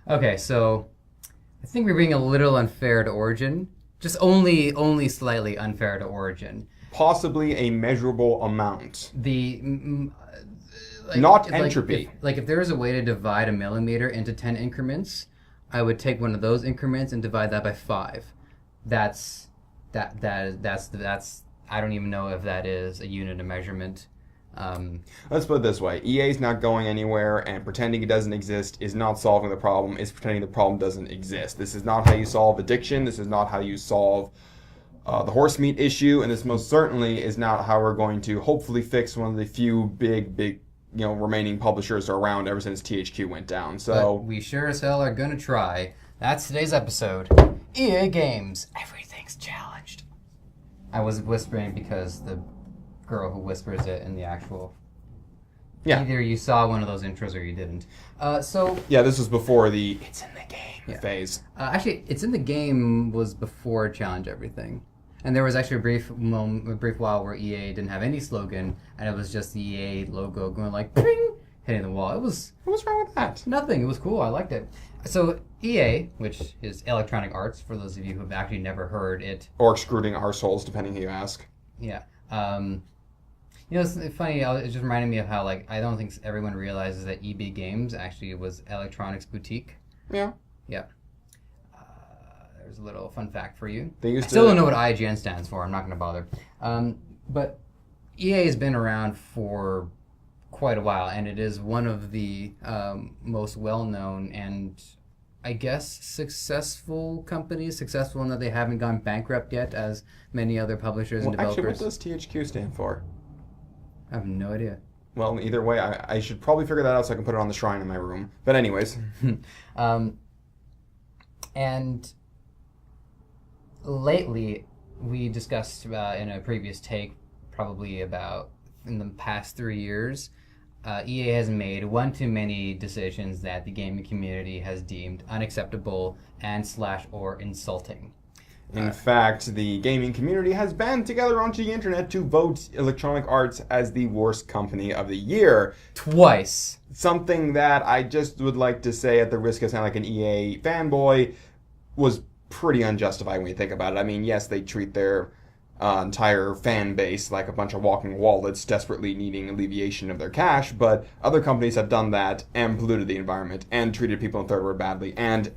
Okay, so I think we're being a little unfair to Origin. Just only slightly unfair to Origin. Possibly a measurable amount. The Not if entropy. if there was a way to divide a millimeter into 10 increments, I would take one of those increments and divide that by 5. That's that's I don't even know if that is a unit of measurement. Let's put it this way. EA's not going anywhere, and pretending it doesn't exist is not solving the problem. It's pretending the problem doesn't exist. This is not how you solve addiction. This is not how you solve the horse meat issue, and this most certainly is not how we're going to hopefully fix one of the few big remaining publishers around ever since THQ went down. So But we sure as hell are gonna try. That's today's episode. EA Games. Everything's challenged. I was whispering because the girl who whispers it in the actual. Yeah. Either you saw one of those intros or you didn't. Yeah, this was before the "it's in the game" phase. Actually, it's in the game was before Challenge Everything, and there was actually a brief while where EA didn't have any slogan, and it was just the EA logo going like ping, hitting the wall. What's wrong with that? nothing. It was cool. I liked it. So EA, which is Electronic Arts, for those of you who have actually never heard it, Or excluding arseholes, depending who you ask. yeah. It's funny. It just reminded me of how I don't think everyone realizes that EB Games actually was Electronics Boutique. Yeah. Yeah. There's a little fun fact for you. They used I still to- don't know what IGN stands for. I'm not going to bother. But EA has been around for quite a while, and it is one of the most well-known and, I guess, successful companies. Successful in that they haven't gone bankrupt yet, as many other publishers and Actually, developers. what does THQ stand for? I have no idea. Well, either way, I should probably figure that out so I can put it on the shrine in my room. But anyways. And lately, we discussed in a previous take, probably about in the past 3 years, EA has made one too many decisions that the gaming community has deemed unacceptable and/or insulting. In fact, the gaming community has band together onto the internet to vote Electronic Arts as the worst company of the year. Twice. Something that I just would like to say, at the risk of sounding like an EA fanboy, was pretty unjustified when you think about it. I mean, yes, they treat their entire fan base like a bunch of walking wallets desperately needing alleviation of their cash, but other companies have done that and polluted the environment and treated people in third world badly and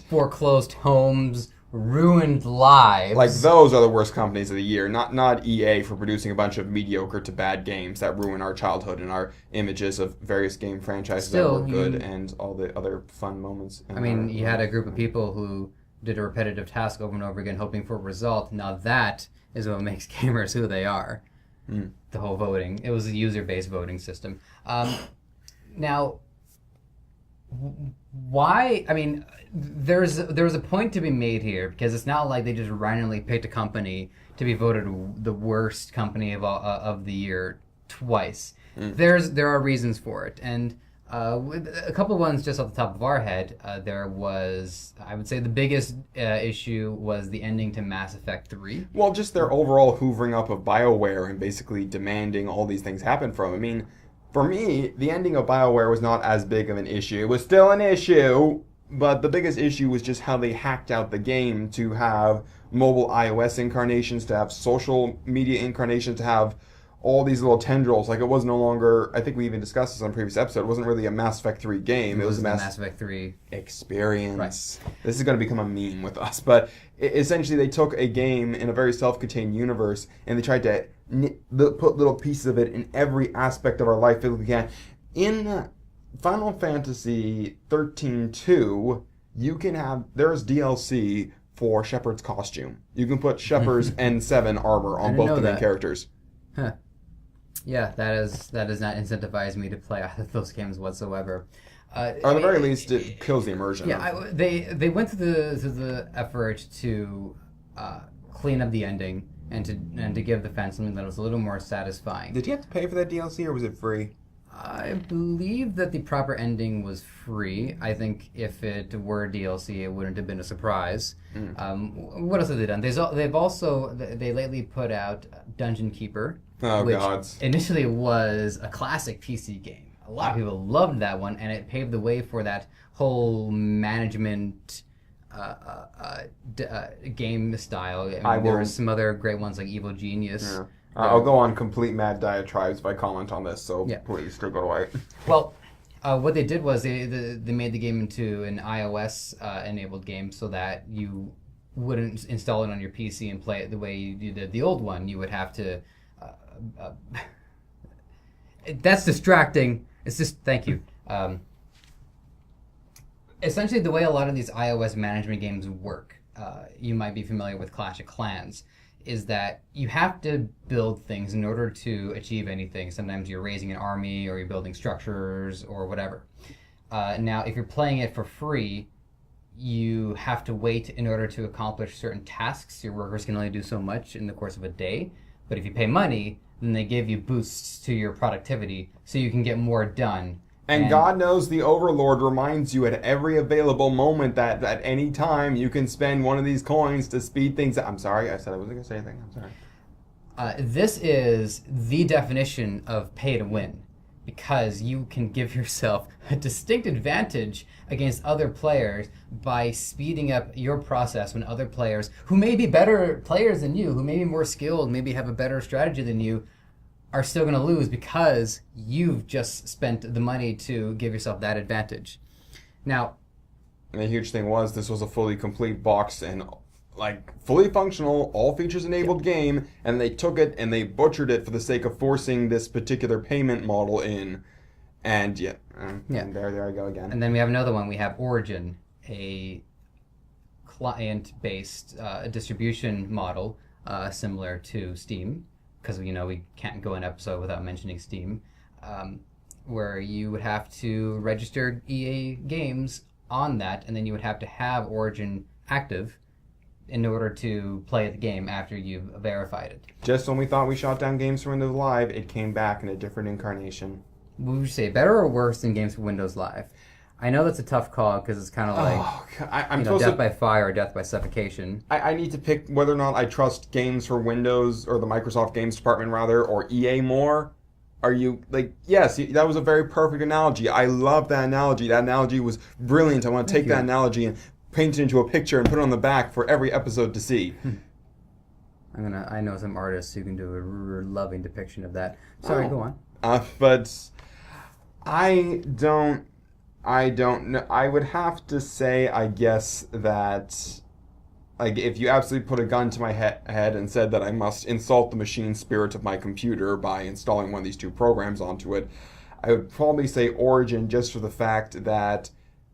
Foreclosed homes, ruined lives. like those are the worst companies of the year, not EA for producing a bunch of mediocre to bad games that ruin our childhood and our images of various game franchises that were good and all the other fun moments. I mean, you had a group of people who did a repetitive task over and over again hoping for a result. Now that is what makes gamers who they are. The whole voting. It was a user-based voting system. Now, why? I mean, there's a point to be made here, because it's not like they just randomly picked a company to be voted the worst company of the year twice. There are reasons for it, and with a couple of ones just off the top of our head, there was, I would say, the biggest issue was the ending to Mass Effect 3. Well, just their overall hoovering up of BioWare and basically demanding all these things happen from. I mean, for me, the ending of BioWare was not as big of an issue. It was still an issue, but the biggest issue was just how they hacked out the game to have mobile iOS incarnations, to have social media incarnations, to have all these little tendrils. Like, it was no longer, I think we even discussed this on a previous episode, it wasn't really a Mass Effect 3 game. It was a Mass Effect 3 experience. Right. This is going to become a meme with us. But essentially, they took a game in a very self-contained universe and they tried to put little pieces of it in every aspect of our life that we can. In Final Fantasy 13-2, you can have, there's DLC for Shepard's costume. You can put Shepard's N7 armor on both the main characters. Huh. Yeah, that does not incentivize me to play either of those games whatsoever. Or at the very least, it kills the immersion. Yeah, they went to the effort to clean up the ending and to give the fans something that was a little more satisfying. Did you have to pay for that DLC or was it free? I believe that the proper ending was free. I think if it were DLC, it wouldn't have been a surprise. What else have they done? They lately put out Dungeon Keeper, Oh, which God. initially was a classic PC game. a lot of people loved that one, and it paved the way for that whole management game style. I mean, there were some other great ones like Evil Genius. Yeah. I'll go on complete mad diatribes if I comment on this, so please still go away. Well, what they did was they made the game into an iOS enabled game so that you wouldn't install it on your PC and play it the way you did the old one. You would have to... that's distracting. It's just... Thank you. Essentially, the way a lot of these iOS management games work, you might be familiar with Clash of Clans, is that you have to build things in order to achieve anything. Sometimes you're raising an army, or you're building structures, or whatever. Now, if you're playing it for free, you have to wait in order to accomplish certain tasks. Your workers can only do so much in the course of a day. But if you pay money, then they give you boosts to your productivity, so you can get more done. And God knows the Overlord reminds you at every available moment that at any time you can spend one of these coins to speed things up. I'm sorry, I said I wasn't going to say anything. I'm sorry. This is the definition of pay to win, because you can give yourself a distinct advantage against other players by speeding up your process when other players, who may be better players than you, who may be more skilled, maybe have a better strategy than you, are still going to lose because you've just spent the money to give yourself that advantage. Now, and the huge thing was this was a fully complete box and fully functional, all features enabled game, and they took it and they butchered it for the sake of forcing this particular payment model in. And and there I go again. And then we have another one. We have Origin, a client-based distribution model similar to Steam, because we can't go an episode without mentioning Steam, where you would have to register EA games on that, and then you would have to have Origin active in order to play the game after you've verified it. Just when we thought we shot down Games for Windows Live, it came back in a different incarnation. Would you say better or worse than Games for Windows Live? I know that's a tough call because it's kind of like death by fire or death by suffocation. I need to pick whether or not I trust Games for Windows, or the Microsoft Games Department rather, or EA more. Are you yes, that was a very perfect analogy. I love that analogy. That analogy was brilliant. I want to take that analogy and paint it into a picture and put it on the back for every episode to see. I know some artists who can do a loving depiction of that. Sorry, go on. But I don't know. I would have to say, I guess, that if you absolutely put a gun to my head and said that I must insult the machine spirit of my computer by installing one of these two programs onto it, I would probably say Origin, just for the fact that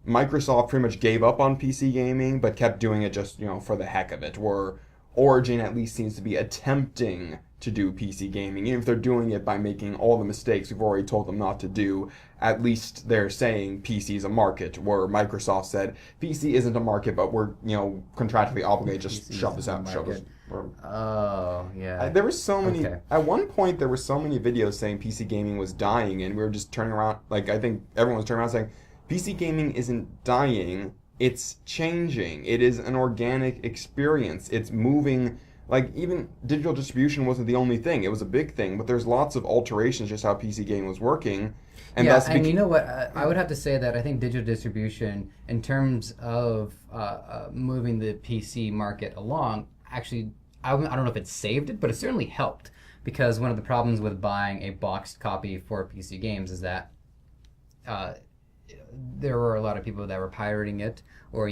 Microsoft pretty much gave up on PC gaming, but kept doing it just, for the heck of it, where Origin at least seems to be attempting to do PC gaming. Even if they're doing it by making all the mistakes we've already told them not to do, at least they're saying PC is a market, where Microsoft said PC isn't a market, but we're, contractually obligated to just shove this out. Oh, yeah. There were so many, at one point there were so many videos saying PC gaming was dying, and we were just turning around, I think everyone was turning around saying, PC gaming isn't dying, it's changing. It is an organic experience. It's moving. Even digital distribution wasn't the only thing. It was a big thing, but there's lots of alterations just how PC gaming was working. And and you know what? I would have to say that I think digital distribution, in terms of moving the PC market along, actually, I don't know if it saved it, but it certainly helped. Because one of the problems with buying a boxed copy for PC games is that there were a lot of people that were pirating it, or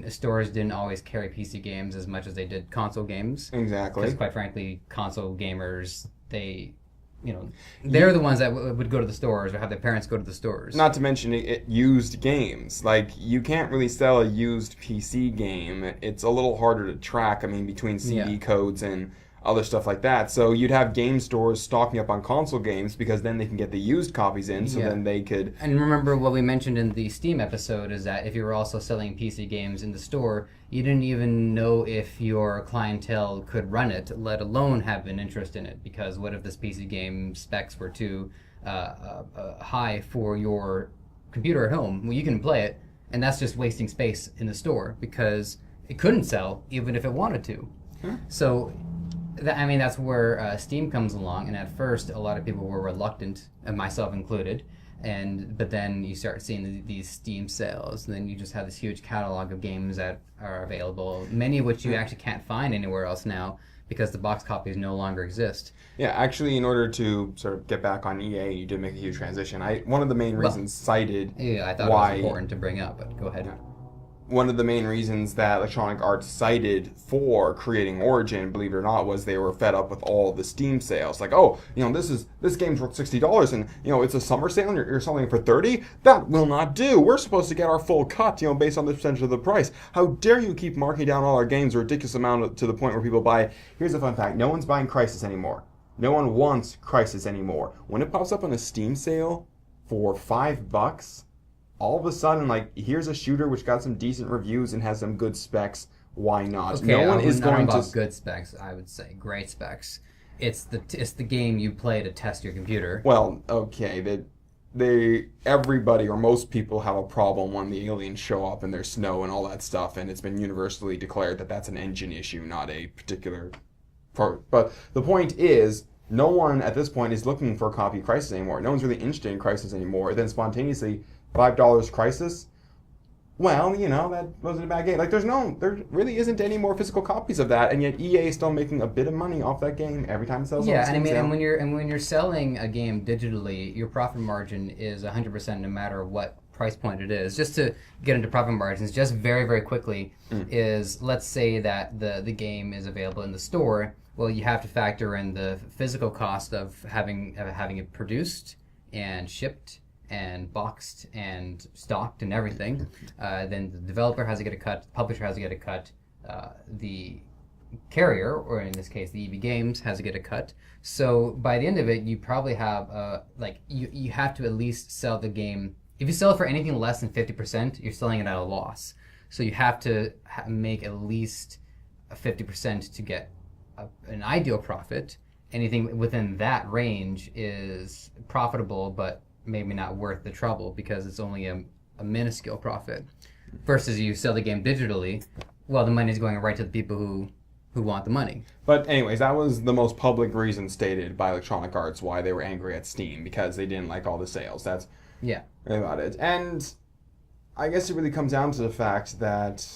stores didn't always carry PC games as much as they did console games. Exactly. Because quite frankly, console gamers, they're the ones that would go to the stores or have their parents go to the stores. Not to mention used games. You can't really sell a used PC game. It's a little harder to track, between CD codes and other stuff like that. So you'd have game stores stocking up on console games, because then they can get the used copies in, so then they could... And remember what we mentioned in the Steam episode is that if you were also selling PC games in the store, you didn't even know if your clientele could run it, let alone have an interest in it. Because what if this PC game specs were too high for your computer at home? Well, you can play it, and that's just wasting space in the store, because it couldn't sell even if it wanted to. So I mean, that's where Steam comes along, and at first, a lot of people were reluctant, and myself included. But then you start seeing these Steam sales, and then you just have this huge catalog of games that are available, many of which you actually can't find anywhere else now because the box copies no longer exist. Yeah, actually, in order to sort of get back on EA, you did make a huge transition. One of the main reasons cited Yeah, I thought why it was important to bring up, but go ahead. Yeah. One of the main reasons that Electronic Arts cited for creating Origin, believe it or not, was they were fed up with all the Steam sales. Like, oh, this game's worth $60, and it's a summer sale, and you're selling it for $30. That will not do. We're supposed to get our full cut, based on the percentage of the price. How dare you keep marking down all our games a ridiculous amount to the point where people buy? Here's a fun fact: no one's buying Crysis anymore. No one wants Crysis anymore. When it pops up on a Steam sale for $5. All of a sudden, here's a shooter which got some decent reviews and has some good specs. Why not? Okay, no one is going about to good specs. I would say great specs. It's the game you play to test your computer. Well, okay, everybody or most people have a problem when the aliens show up and there's snow and all that stuff, and it's been universally declared that that's an engine issue, not a particular part. But the point is, no one at this point is looking for a copy of Crysis anymore. No one's really interested in Crysis anymore. Then spontaneously, $5 Crysis, well, that wasn't a bad game. There really isn't any more physical copies of that, and yet EA is still making a bit of money off that game every time it sells. Yeah, and when you're selling a game digitally, your profit margin is 100% no matter what price point it is. Just to get into profit margins, just very, very quickly, is let's say that the game is available in the store. Well, you have to factor in the physical cost of having it produced and shipped and boxed and stocked and everything. Then the developer has to get a cut, the publisher has to get a cut, the carrier, or in this case the EB Games, has to get a cut. So by the end of it, you probably have you have to at least sell the game. If you sell it for anything less than 50%, you're selling it at a loss. So you have to make at least a 50% to get an ideal profit. Anything within that range is profitable, but maybe not worth the trouble because it's only a minuscule profit. Versus you sell the game digitally, well, the money is going right to the people who want the money. But anyways, that was the most public reason stated by Electronic Arts why they were angry at Steam, because they didn't like all the sales. That's really about it. And I guess it really comes down to the fact that,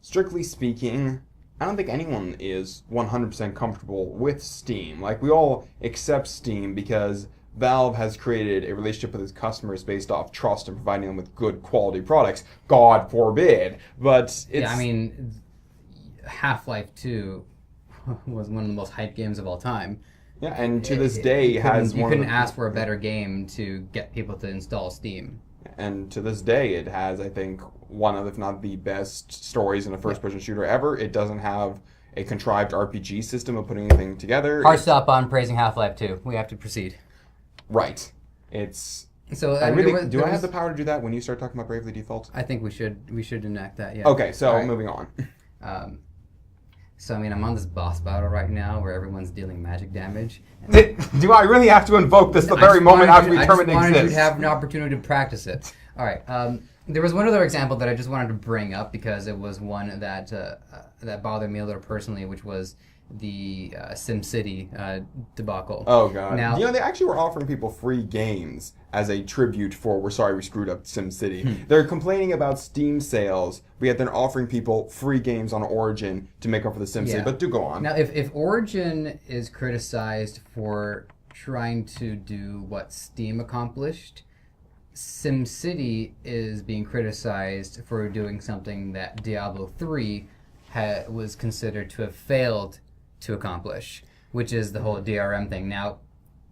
strictly speaking, I don't think anyone is 100% comfortable with Steam. We all accept Steam because Valve has created a relationship with its customers based off trust and providing them with good quality products. God forbid. But it's... Yeah, I mean, Half-Life 2 was one of the most hyped games of all time. Yeah, and to this day has one. You couldn't ask for a better game to get people to install Steam. And to this day, it has, I think, one of, if not the best stories in a first-person shooter ever. It doesn't have a contrived RPG system of putting anything together. Hard stop on praising Half-Life 2. We have to proceed. Right. It's... So I have the power to do that when you start talking about Bravely Default? I think we should enact that, yeah. Okay, so moving on. So, I mean, I'm on this boss battle right now where everyone's dealing magic damage. Do I really have to invoke this the very moment after we determine it exists? I just wanted you to have an opportunity to practice it. All right. There was one other example that I just wanted to bring up because it was one that that bothered me a little personally, which was the SimCity debacle. Oh, God. Now, they actually were offering people free games as a tribute for, we're sorry we screwed up SimCity. They're complaining about Steam sales, but yet they're offering people free games on Origin to make up for the SimCity. Yeah. But do go on. Now, if Origin is criticized for trying to do what Steam accomplished, SimCity is being criticized for doing something that Diablo 3 was considered to have failed to accomplish, which is the whole DRM thing. Now,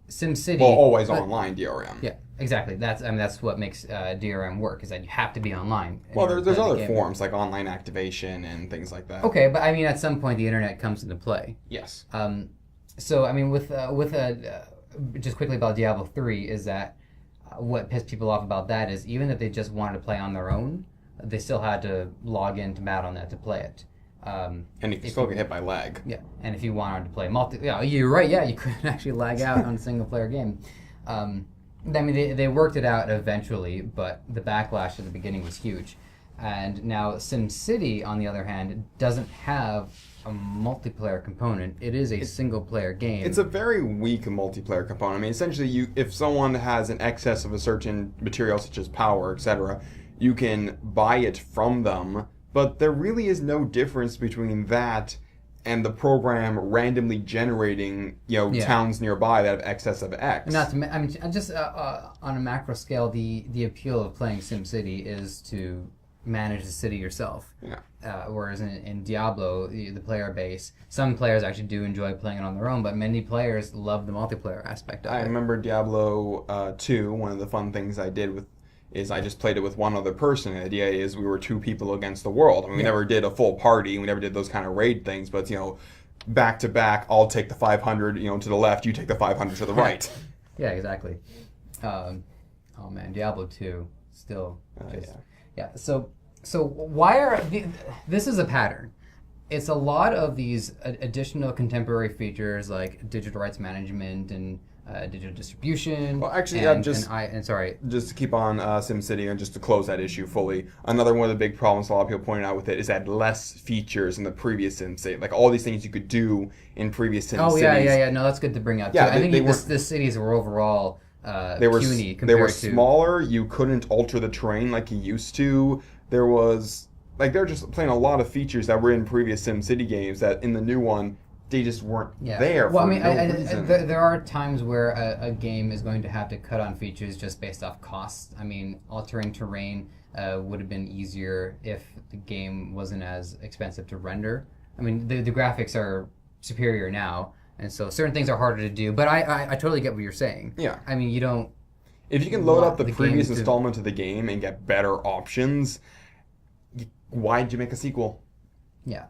SimCity... Well, always online DRM. Yeah, exactly. That's what makes DRM work, is that you have to be online. Well, there's other forms, like online activation and things like that. Okay, but I mean, at some point, the internet comes into play. Yes. So, I mean, just quickly about Diablo 3, is that what pissed people off about that is even if they just wanted to play on their own, they still had to log into Battle.net to play it. And you can still get hit by lag. Yeah, and if you wanted to play you're right, yeah, you couldn't actually lag out on a single-player game. I mean, they worked it out eventually, but the backlash at the beginning was huge. And now SimCity, on the other hand, doesn't have a multiplayer component. It is a single-player game. It's a very weak multiplayer component. I mean, essentially, if someone has an excess of a certain material, such as power, etc., you can buy it from them, but there really is no difference between that and the program randomly generating, towns nearby that have excess of X. Not to, I mean, just on a macro scale, the appeal of playing SimCity is to manage the city yourself. Yeah. Whereas in Diablo, the player base, some players actually do enjoy playing it on their own, but many players love the multiplayer aspect of it. I remember Diablo 2, one of the fun things I did is I just played it with one other person. The idea is we were two people against the world. I mean, we never did a full party. We never did those kind of raid things. But, back to back, I'll take the 500, to the left. You take the 500 to the right. Yeah, exactly. Oh, man. Diablo 2 still just... Yeah. So why are... This is a pattern. It's a lot of these additional contemporary features like digital rights management and digital distribution. Well, actually, sorry. Just to keep on SimCity and just to close that issue fully, another one of the big problems a lot of people pointed out with it is that less features in the previous SimCity. Like all these things you could do in previous SimCities. Oh yeah. No, that's good to bring up. Yeah, too. I think the cities were overall puny compared to... They were smaller. You couldn't alter the terrain like you used to. There was they're just playing a lot of features that were in previous SimCity games that in the new one they just weren't there. Well, for reason. There are times where a game is going to have to cut on features just based off cost. I mean, altering terrain would have been easier if the game wasn't as expensive to render. I mean, the graphics are superior now, and so certain things are harder to do. But I totally get what you're saying. Yeah. I mean, you don't... If you can load up the previous installment of the game and get better options, why did you make a sequel? Yeah.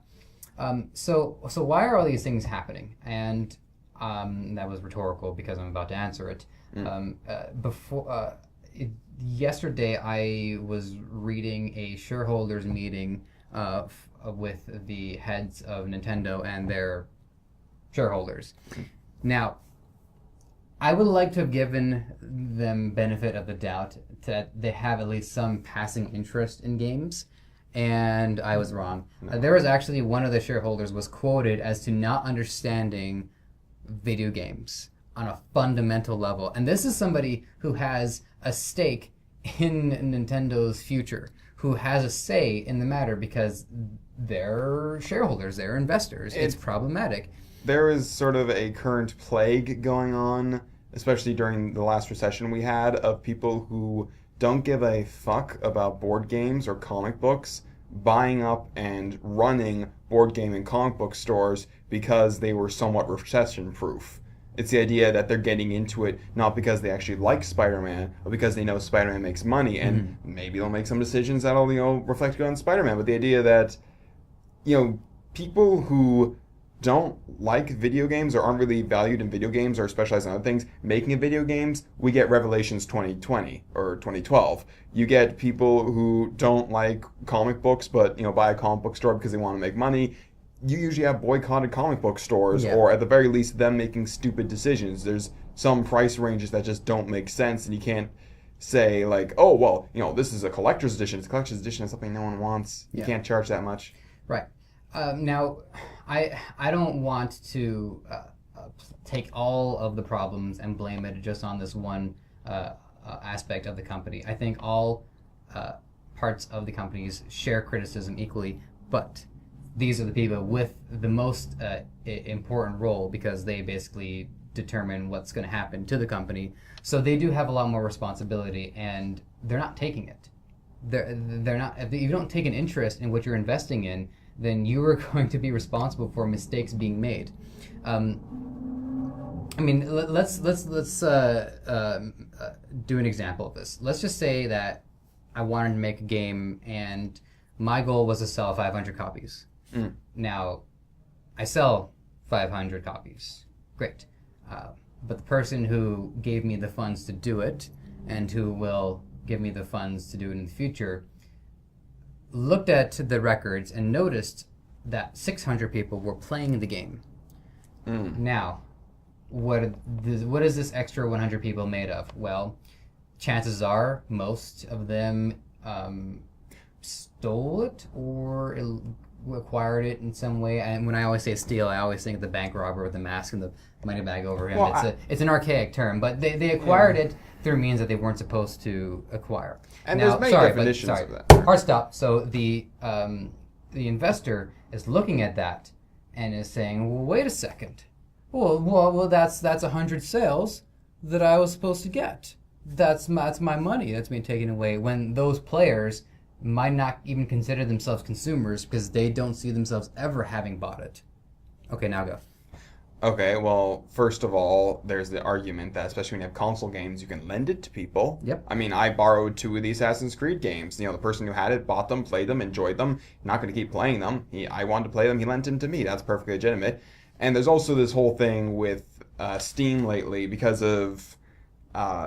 So why are all these things happening? And that was rhetorical because I'm about to answer it. Yesterday, I was reading a shareholders meeting with the heads of Nintendo and their shareholders. Now, I would like to have given them benefit of the doubt that they have at least some passing interest in games. And I was wrong. There was actually one of the shareholders was quoted as to not understanding video games on a fundamental level. And this is somebody who has a stake in Nintendo's future, who has a say in the matter because they're shareholders, they're investors. It's problematic. There is sort of a current plague going on, especially during the last recession we had, of people who don't give a fuck about board games or comic books buying up and running board game and comic book stores because they were somewhat recession-proof. It's the idea that they're getting into it not because they actually like Spider-Man, but because they know Spider-Man makes money, and maybe they'll make some decisions that'll, reflect good on Spider-Man. But the idea that, people who don't like video games or aren't really valued in video games or specialize in other things making a video games, we get Revelations 2020 or 2012. You get people who don't like comic books but buy a comic book store because they want to make money. You usually have boycotted comic book stores, or at the very least them making stupid decisions. There's some price ranges that just don't make sense, and you can't say like, oh well, this is a collector's edition. It's a collector's edition of something no one wants. You can't charge that much. Right. Now, I don't want to take all of the problems and blame it just on this one aspect of the company. I think all parts of the companies share criticism equally, but these are the people with the most important role because they basically determine what's going to happen to the company. So they do have a lot more responsibility, and they're not taking it. They're not. If you don't take an interest in what you're investing in, then you are going to be responsible for mistakes being made. I mean, let's do an example of this. Let's just say that I wanted to make a game, and my goal was to sell 500 copies. Now, I sell 500 copies. Great. But the person who gave me the funds to do it, and who will give me the funds to do it in the future, looked at the records and noticed that 600 people were playing the game. Now, what is this extra 100 people made of? Well, chances are most of them stole it or acquired it in some way. And when I always say steal, I always think of the bank robber with the mask and the money bag over him. Well, It's an archaic term, but they acquired it through means that they weren't supposed to acquire. And now, there's many definitions of that. Hard stop. So the investor is looking at that and is saying, well, wait a second. Well, that's 100 sales that I was supposed to get. That's my money that's being taken away, when those players might not even consider themselves consumers because they don't see themselves ever having bought it. Okay, now go. Okay, well, first of all, there's the argument that especially when you have console games, you can lend it to people. Yep. I mean, I borrowed 2 of the Assassin's Creed games. You know, the person who had it bought them, played them, enjoyed them. Not going to keep playing them. I wanted to play them. He lent them to me. That's perfectly legitimate. And there's also this whole thing with Steam lately because of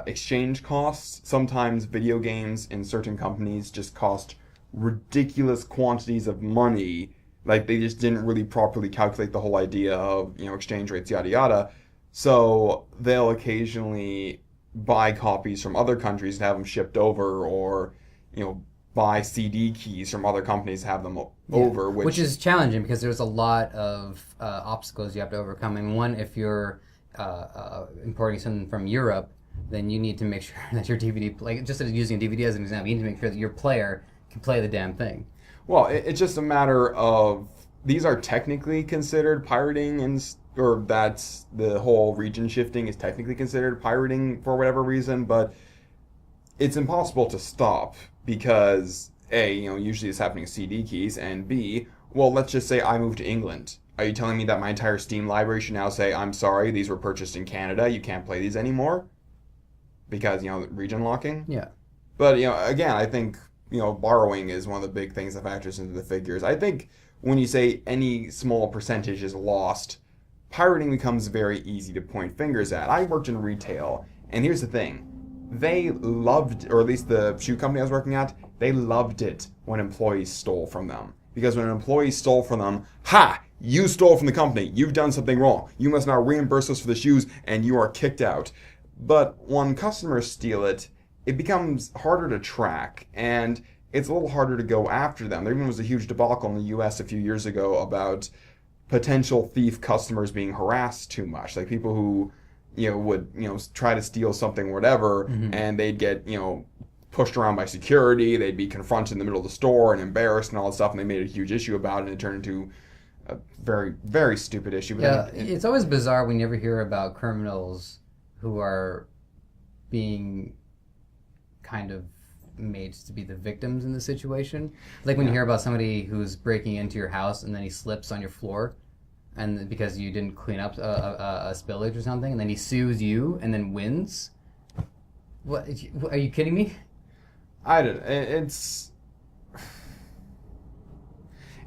exchange costs. Sometimes video games in certain companies just cost ridiculous quantities of money. Like, they just didn't really properly calculate the whole idea of, exchange rates, yada yada. So they'll occasionally buy copies from other countries and have them shipped over, or, buy CD keys from other companies and have them over. Which is challenging because there's a lot of obstacles you have to overcome. And one, if you're importing something from Europe, then you need to make sure that your DVD, like just using a DVD as an example, you need to make sure that your player can play the damn thing. Well, it's just a matter of, these are technically considered pirating, or that's the whole region shifting is technically considered pirating for whatever reason, but it's impossible to stop because A, usually it's happening with CD keys, and B, well, let's just say I moved to England. Are you telling me that my entire Steam library should now say, I'm sorry, these were purchased in Canada, you can't play these anymore? Because, region locking? Yeah. But, again, I think, borrowing is one of the big things that factors into the figures. I think when you say any small percentage is lost, pirating becomes very easy to point fingers at. I worked in retail, and here's the thing. They loved, or at least the shoe company I was working at, they loved it when employees stole from them. Because when an employee stole from them, ha! You stole from the company. You've done something wrong. You must now reimburse us for the shoes, and you are kicked out. But when customers steal it, it becomes harder to track, and it's a little harder to go after them. There even was a huge debacle in the US a few years ago about potential thief customers being harassed too much. Like people who, would, try to steal something or whatever, and they'd get, pushed around by security, they'd be confronted in the middle of the store and embarrassed and all that stuff, and they made a huge issue about it, and it turned into a very, very stupid issue. But yeah, it's always bizarre when you ever hear about criminals who are being kind of made to be the victims in the situation. Like when you hear about somebody who's breaking into your house and then he slips on your floor, and because you didn't clean up a spillage or something, and then he sues you and then wins. What? Are you kidding me? I don't.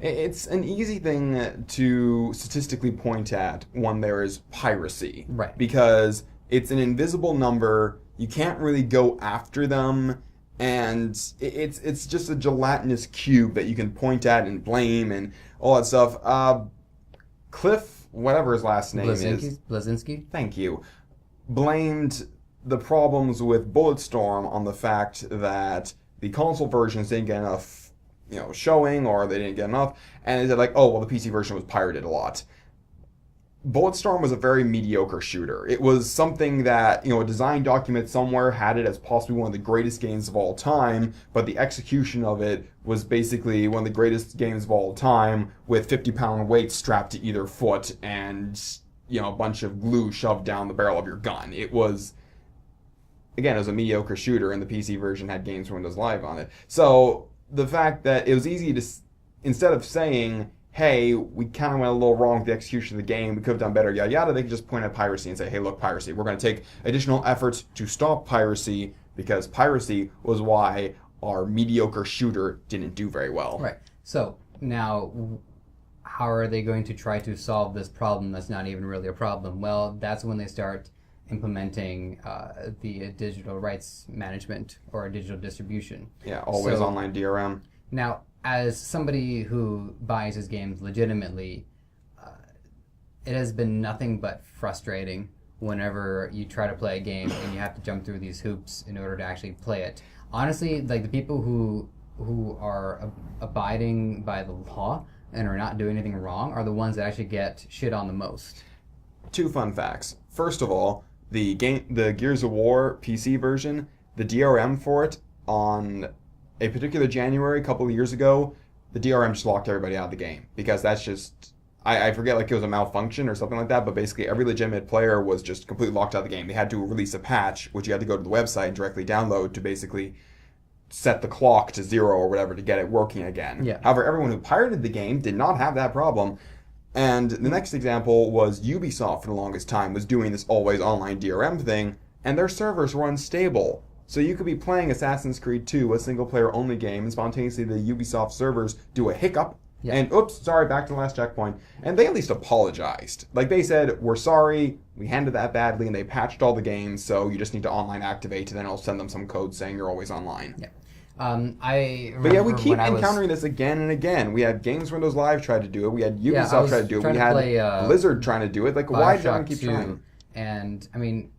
It's an easy thing to statistically point at when there is piracy, right? Because it's an invisible number. You can't really go after them, and it's just a gelatinous cube that you can point at and blame and all that stuff. Cliff, whatever his last name is, Bleszinski. Thank you. Blamed the problems with Bulletstorm on the fact that the console versions didn't get enough, showing, or they didn't get enough, and they said like, oh, well, the PC version was pirated a lot. Bulletstorm was a very mediocre shooter. It was something that, a design document somewhere had it as possibly one of the greatest games of all time, but the execution of it was basically one of the greatest games of all time with 50-pound weights strapped to either foot and, a bunch of glue shoved down the barrel of your gun. It was, again, it was a mediocre shooter, and the PC version had Games for Windows Live on it. So the fact that it was easy to, instead of saying, hey, we kind of went a little wrong with the execution of the game, we could have done better, yada yada, they could just point at piracy and say, hey, look, piracy. We're going to take additional efforts to stop piracy, because piracy was why our mediocre shooter didn't do very well. Right. So now, how are they going to try to solve this problem that's not even really a problem? Well, that's when they start implementing the digital rights management or digital distribution. Yeah, always online DRM. Now, as somebody who buys his games legitimately, it has been nothing but frustrating whenever you try to play a game and you have to jump through these hoops in order to actually play it. Honestly, like the people who who are abiding by the law and are not doing anything wrong are the ones that actually get shit on the most. Two fun facts. First of all, the Gears of War PC version, the DRM for it on a particular January a couple of years ago, the DRM just locked everybody out of the game because that's just I forget, like it was a malfunction or something like that, but basically every legitimate player was just completely locked out of the game. They had to release a patch, which you had to go to the website and directly download to basically set the clock to 0 or whatever to get it working again. Yeah. However, everyone who pirated the game did not have that problem. And the next example was Ubisoft for the longest time was doing this always online DRM thing, and their servers were unstable. So you could be playing Assassin's Creed 2, a single-player only game, and spontaneously the Ubisoft servers do a hiccup, Yeah. and oops, sorry, back to the last checkpoint. And they at least apologized. Like they said, we're sorry, we handled that badly, and they patched all the games, so you just need to online activate, and then I'll send them some code saying you're always online. Yeah. I remember But yeah, we keep when I was- encountering this again and again. We had Games Windows Live try to do it. We had Yeah, I Ubisoft was try to do it. trying We to had play, Blizzard trying to do it. Like, why do I keep 2, trying? And I mean,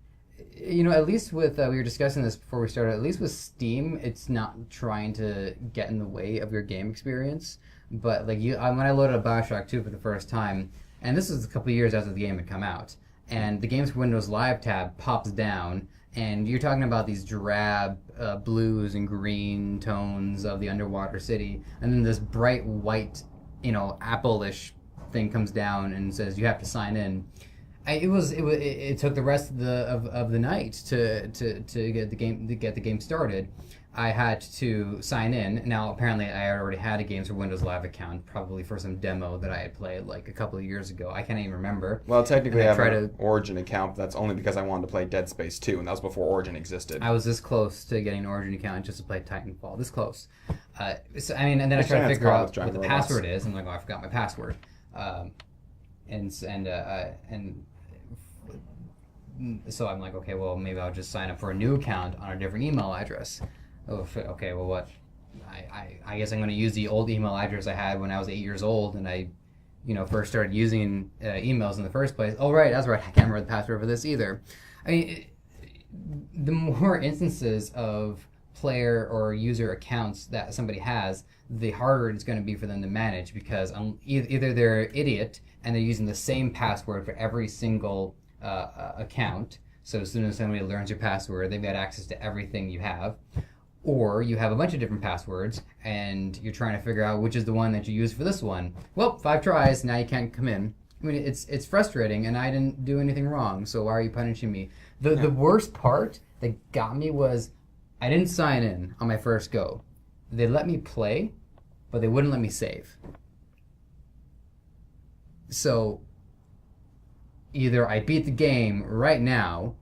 you know, at least with we were discussing this before we started. At least with Steam, it's not trying to get in the way of your game experience. But like when I loaded up Bioshock 2 for the first time, and this was a couple of years after the game had come out, and the Games for Windows Live tab pops down, and you're talking about these drab blues and green tones of the underwater city, and then this bright white, you know, Apple-ish thing comes down and says you have to sign in. It took the rest of the night to get the game started. I had to sign in. Now apparently I already had a Games for Windows Live account, probably for some demo that I had played like a couple of years ago. I can't even remember. Well, technically, I And have I an Origin account. But that's only because I wanted to play Dead Space 2, and that was before Origin existed. I was this close to getting an Origin account just to play Titanfall. This close. So, I mean, and then I tried to It's figure called out with giant what the robots. password is. I'm like, oh, I forgot my password. So I'm like, okay, well, maybe I'll just sign up for a new account on a different email address. Oh, okay, well, what? I guess I'm going to use the old email address I had when I was 8 years old, and I, first started using emails in the first place. Oh, right, that's right. I can't remember the password for this either. I mean, the more instances of player or user accounts that somebody has, the harder it's going to be for them to manage because either they're an idiot and they're using the same password for every single account. So as soon as somebody learns your password, they've got access to everything you have. Or you have a bunch of different passwords and you're trying to figure out which is the one that you use for this one. Well, 5 tries, now you can't come in. I mean, it's frustrating, and I didn't do anything wrong, so why are you punishing me? The worst part that got me was I didn't sign in on my first go. They let me play, but they wouldn't let me save. So either I beat the game right now,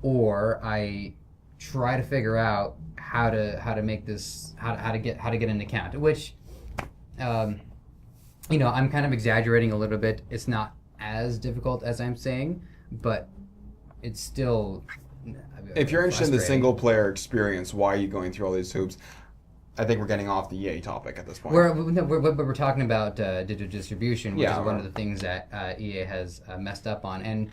or I try to figure out how to make this how to get an account, which I'm kind of exaggerating a little bit. It's not as difficult as I'm saying, but it's still If you're interested in the frustrating. single player experience, why are you going through all these hoops? I think we're getting off the EA topic at this point. We're talking about digital distribution, which Yeah, is one of the things that EA has messed up on. And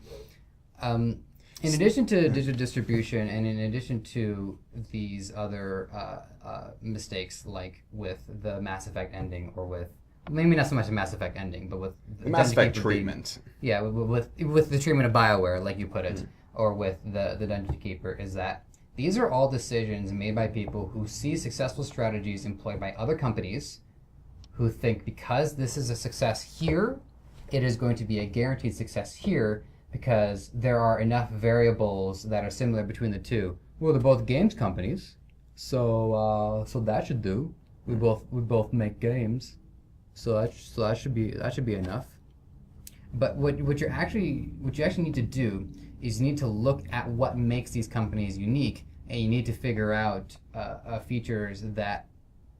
in addition to digital distribution, and in addition to these other mistakes, like with the Mass Effect ending, or with maybe not so much the Mass Effect ending, but with the Mass Dungeon Effect Keeper being- treatment. yeah, with the treatment of BioWare, like you put it, or with the Dungeon Keeper, is that these are all decisions made by people who see successful strategies employed by other companies, who think because this is a success here, it is going to be a guaranteed success here because there are enough variables that are similar between the two. Well, they're both games companies, so that should do. We both make games, so that should be enough. But what you actually need to do is you need to look at what makes these companies unique, and you need to figure out features that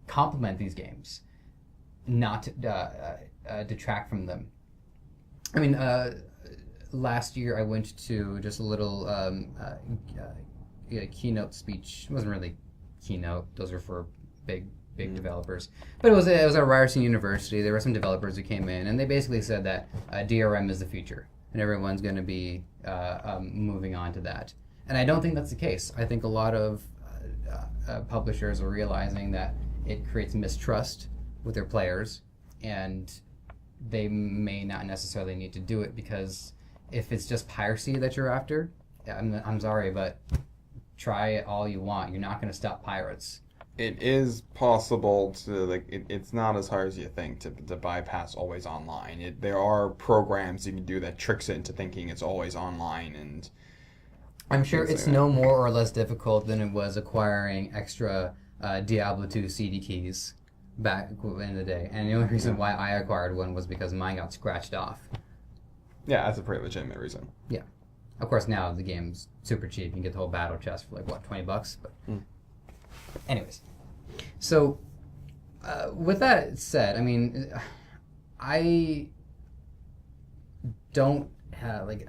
complement these games, not detract from them. I mean, last year I went to just a little keynote speech. It wasn't really keynote; those are for big developers. But it was at Ryerson University. There were some developers who came in, and they basically said that DRM is the future, and everyone's going to be moving on to that. And I don't think that's the case. I think a lot of publishers are realizing that it creates mistrust with their players, and they may not necessarily need to do it, because if it's just piracy that you're after, I'm sorry, but try it all you want. You're not going to stop pirates. It is possible to, like, it's not as hard as you think to bypass always online. There are programs you can do that tricks it into thinking it's always online, and I'm sure it's no more or less difficult than it was acquiring extra Diablo 2 CD keys back in the day. And the only reason why I acquired one was because mine got scratched off. Yeah, that's a pretty legitimate reason. Yeah. Of course, now the game's super cheap. You can get the whole battle chest for like, what, $20? But anyways. So, with that said, I mean, I don't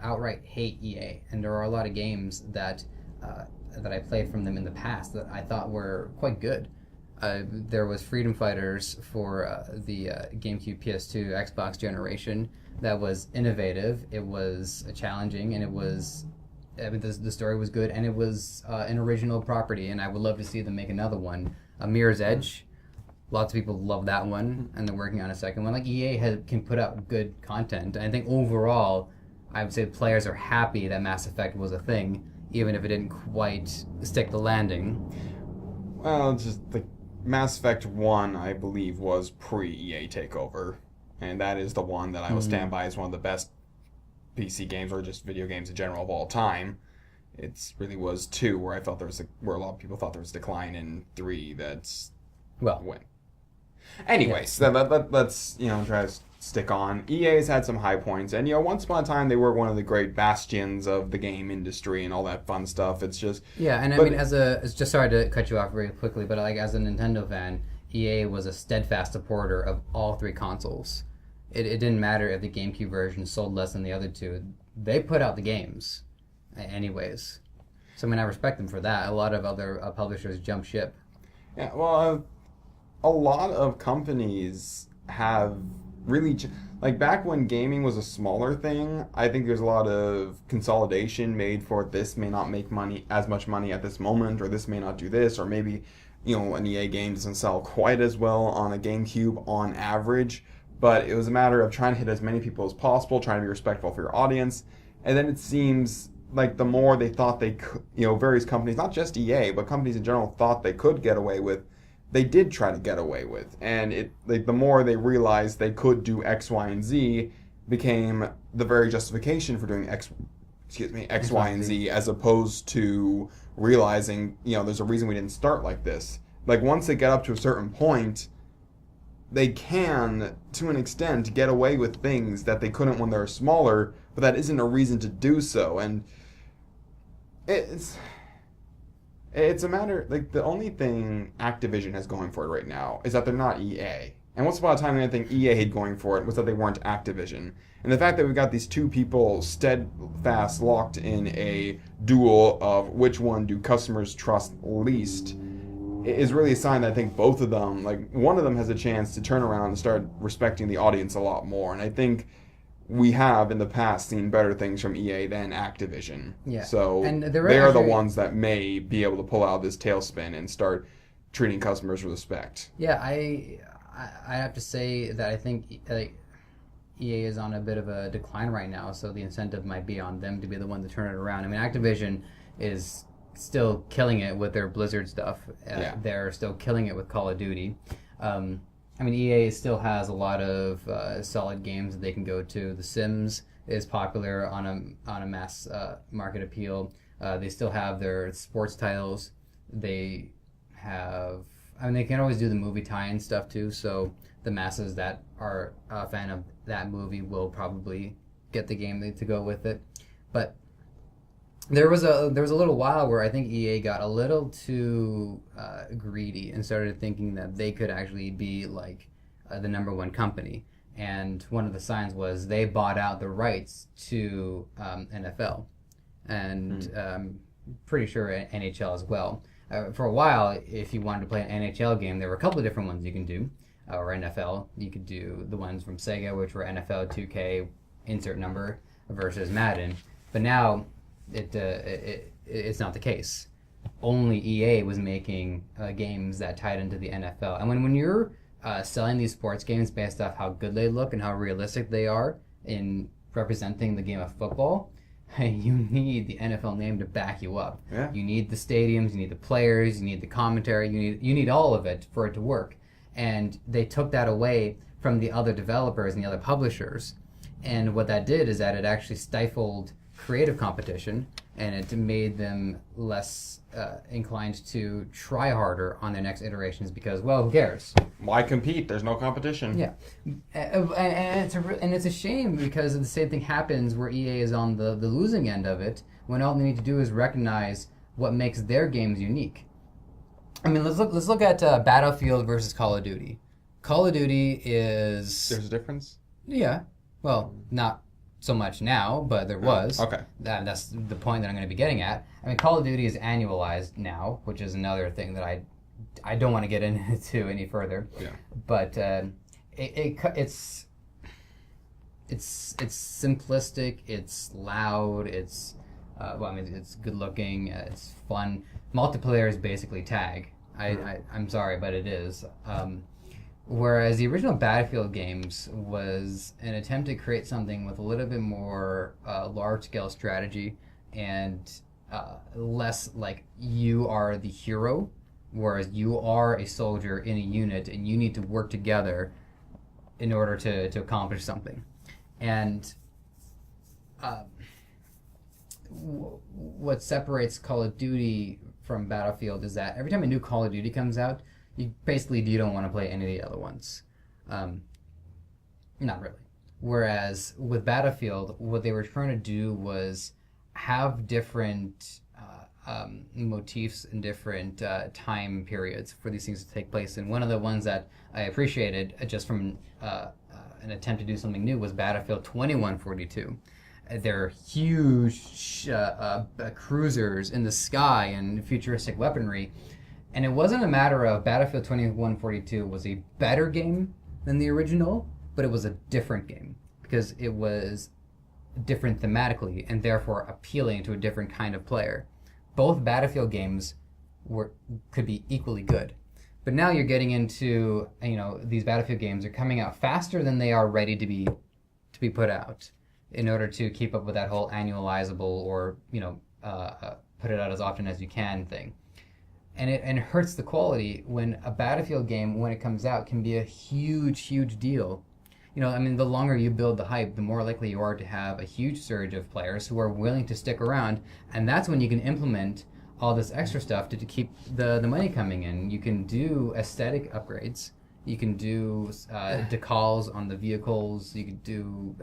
outright hate EA, and there are a lot of games that I played from them in the past that I thought were quite good. There was Freedom Fighters for the GameCube, PS2, Xbox generation that was innovative. It was challenging, and it was, I mean, the story was good, and it was an original property, and I would love to see them make another one. Mirror's Edge, lots of people love that one, and they're working on a second one. Like, EA can put out good content, and I think overall, I would say players are happy that Mass Effect was a thing, even if it didn't quite stick the landing. Well, just the Mass Effect 1, I believe, was pre-EA takeover, and that is the one that I will stand by as one of the best PC games, or just video games in general, of all time. It really was 2 where I felt where a lot of people thought there was a decline, in 3 that's win. Anyways, let's try to stick on. EA has had some high points, and once upon a time they were one of the great bastions of the game industry and all that fun stuff. It's just I mean, it's just, sorry to cut you off very quickly, but like, as a Nintendo fan, EA was a steadfast supporter of all 3 consoles. It didn't matter if the GameCube version sold less than the other 2. They put out the games anyways. So I mean, I respect them for that. A lot of other publishers jump ship. Yeah, well, a lot of companies have really, like, back when gaming was a smaller thing, I think there's a lot of consolidation made for this may not make as much money at this moment, or this may not do this, or maybe, an EA game doesn't sell quite as well on a GameCube on average, but it was a matter of trying to hit as many people as possible, trying to be respectful for your audience, and then it seems like the more they thought they could, various companies, not just EA, but companies in general thought they could get away with, they did try to get away with. And the more they realized they could do X, Y, and Z became the very justification for doing X, Y, and Z, as opposed to realizing, there's a reason we didn't start like this. Like, once they get up to a certain point, they can, to an extent, get away with things that they couldn't when they were smaller, but that isn't a reason to do so. And it's a matter, like, the only thing Activision has going for it right now is that they're not EA. And once upon a time, the only thing EA had going for it was that they weren't Activision. And the fact that we've got these two people steadfast locked in a duel of which one do customers trust least is really a sign that I think both of them, like, one of them has a chance to turn around and start respecting the audience a lot more. And I think we have, in the past, seen better things from EA than Activision. Yeah. So and they are the ones that may be able to pull out this tailspin and start treating customers with respect. Yeah, I have to say that I think EA is on a bit of a decline right now, so the incentive might be on them to be the one to turn it around. I mean, Activision is still killing it with their Blizzard stuff. They're still killing it with Call of Duty. I mean, EA still has a lot of solid games that they can go to. The Sims is popular on a mass market appeal. They still have their sports titles. They have, I mean, they can always do the movie tie-in stuff too, so the masses that are a fan of that movie will probably get the game to go with it. But there was a little while where I think EA got a little too greedy and started thinking that they could actually be like the number one company. And one of the signs was they bought out the rights to NFL, and pretty sure NHL as well. For a while, if you wanted to play an NHL game, there were a couple of different ones you can do. Or NFL, you could do the ones from Sega, which were NFL 2K, insert number, versus Madden. But now, it's not the case. only EA was making games that tied into the NFL. And when you're selling these sports games based off how good they look and how realistic they are in representing the game of football, you need the NFL name to back you up. Yeah. You need the stadiums, you need the players, you need the commentary, you need all of it for it to work. And they took that away from the other developers and the other publishers. And what that did is that it actually stifled creative competition, and it made them less inclined to try harder on their next iterations because, well, who cares? Why compete? There's no competition. Yeah, and it's a shame because the same thing happens where EA is on the losing end of it when all they need to do is recognize what makes their games unique. I mean, let's look at Battlefield versus Call of Duty. Call of Duty is There's a difference? yeah, well, not so much now, but there was. Okay. That's the point that I'm going to be getting at. I mean, Call of Duty is annualized now, which is another thing that I don't want to get into any further. Yeah. But it's simplistic. It's loud. It's it's good looking. It's fun. Multiplayer is basically tag. I'm sorry, but it is. Whereas the original Battlefield games was an attempt to create something with a little bit more large-scale strategy and less like you are the hero, whereas you are a soldier in a unit and you need to work together in order to accomplish something. And what separates Call of Duty from Battlefield is that every time a new Call of Duty comes out, you don't want to play any of the other ones. Not really. Whereas with Battlefield, what they were trying to do was have different motifs and different time periods for these things to take place. And one of the ones that I appreciated, just from an attempt to do something new, was Battlefield 2142. They're huge cruisers in the sky and futuristic weaponry. And it wasn't a matter of Battlefield 2142 was a better game than the original, but it was a different game because it was different thematically and therefore appealing to a different kind of player. Both Battlefield games could be equally good. But now you're getting into, these Battlefield games are coming out faster than they are ready to be put out in order to keep up with that whole annualizable or, put it out as often as you can thing. And it hurts the quality when a Battlefield game, when it comes out, can be a huge, huge deal. The longer you build the hype, the more likely you are to have a huge surge of players who are willing to stick around, and that's when you can implement all this extra stuff to keep the money coming in. You can do aesthetic upgrades. You can do decals on the vehicles. You can do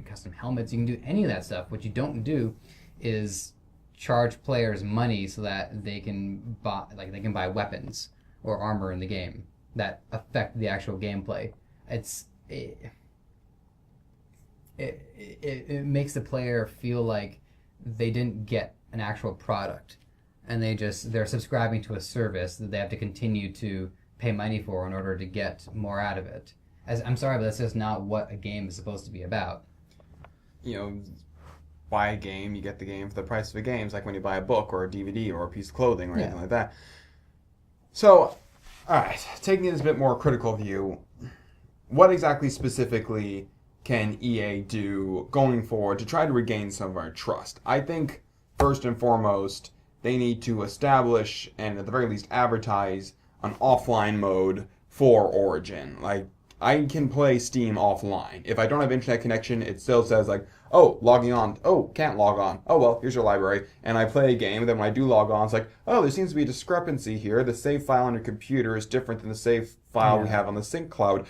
custom helmets. You can do any of that stuff. What you don't do is charge players money so that they can buy weapons or armor in the game that affect the actual gameplay. It makes the player feel like they didn't get an actual product, and they're subscribing to a service that they have to continue to pay money for in order to get more out of it. I'm sorry, but that's just not what a game is supposed to be about. Buy a game, you get the game for the price of a game. It's like when you buy a book or a DVD or a piece of clothing or anything like that. So, all right, taking this a bit more critical view, what exactly specifically can EA do going forward to try to regain some of our trust? I think, first and foremost, they need to establish and at the very least advertise an offline mode for Origin. Like, I can play Steam offline. If I don't have internet connection, it still says like, oh, logging on. Oh, can't log on. Oh, well, here's your library. And I play a game, then when I do log on, it's like, oh, there seems to be a discrepancy here. The save file on your computer is different than the save file we have on the sync cloud.